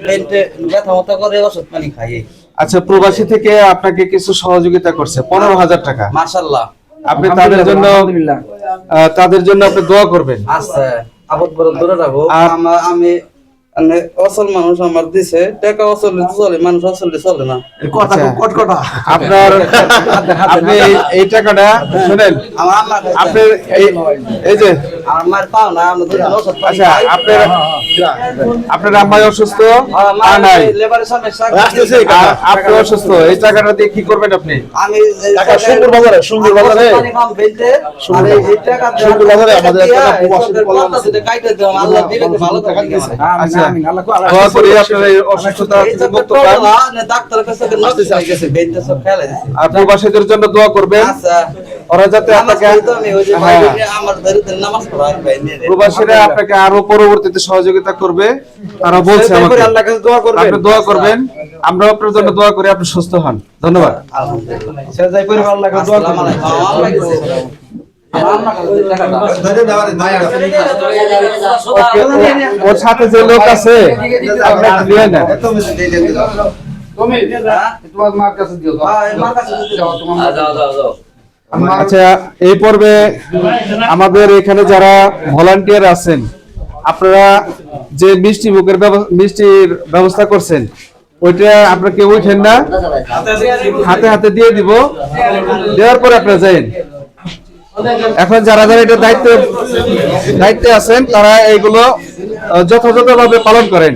পেন্টে ব্যথা মতো করে ওষুধ পানি খাই। আচ্ছা, প্রবাসী থেকে আপনাকে কিছু সহযোগিতা করছে 15,000 টাকা। মাশাআল্লাহ। আপনি তাদের জন্য আপনি দোয়া করবেন। আচ্ছা, আপদ বড় দূরে রাখো। আমি অসল মানুষ আমার দিছে টাকা, অসল চলে, মানুষ অসল চলে না। কথা কটকটা। আপনার আপনি এই টাকাটা শুনেন, আমার আম্মা আপনি এই যে আমার পাও না, আমরা দুজন ওষুধ পানি আচ্ছা, খাই। আপনার আম্মা অসুস্থ আমার নাই, লেবারের সমস্যা। আর আপনি অসুস্থ, এই টাকাটা দিয়ে কি করবেন আপনি? আমি টাকা সুন্দর বাজারে পানি পাম ফেলতে আমি এই টাকা সুন্দর বাজারে আমাদের একটা প্রবাসী বললাম কথা যদি কাইতে দাও, আল্লাহ দিলে তো ভালো থাকবে। আচ্ছা, দোয়া করি আপনার এই অসুস্থতা থেকে মুক্ত পান। ডাক্তারের কাছে নষ্ট হয়ে গেছে, বেনটা সব ফেলে দিছে। আর প্রবাসীদের জন্য দোয়া করবেন, আচ্ছা, ওরা যাতে আপনাকে আমি ওই যে হ্যাঁ, আমার দরিদ্র নামাজ পড়াই ভাই নিয়ে প্রবাসীরা আপনাকে আরো পরবর্তীতে সহযোগিতা করবে, তারা বলছে আমাকে আল্লাহর কাছে দোয়া করবেন। আপনি দোয়া করবেন, আমরা আপনার জন্য দোয়া করি, আপনি সুস্থ হন। ধন্যবাদ। আলহামদুলিল্লাহ। সে যাই পরিবার আল্লাহর কাছে দোয়া আসসালামু করবেন। আলাইকুম। আমার লাগছে ওর সাথে যে লোক আছে আপনি একটু নিয়ে নেন। তুমি তোমার মার কাছে দিও তো। আচ্ছা, এই পর্বে আমাদের এখানে যারা ভলান্টিয়ার আছেন, আপনারা যে মিষ্টির ব্যবস্থা করছেন, ওইটা আপনারা কেউ উঠেন না, হাতে হাতে দিয়ে দিব, দেওয়ার পরে আপনারা যাইন। এখন যারা যারা এটা দায়িত্বে আছেন, তারা এইগুলো যথাযথভাবে পালন করেন।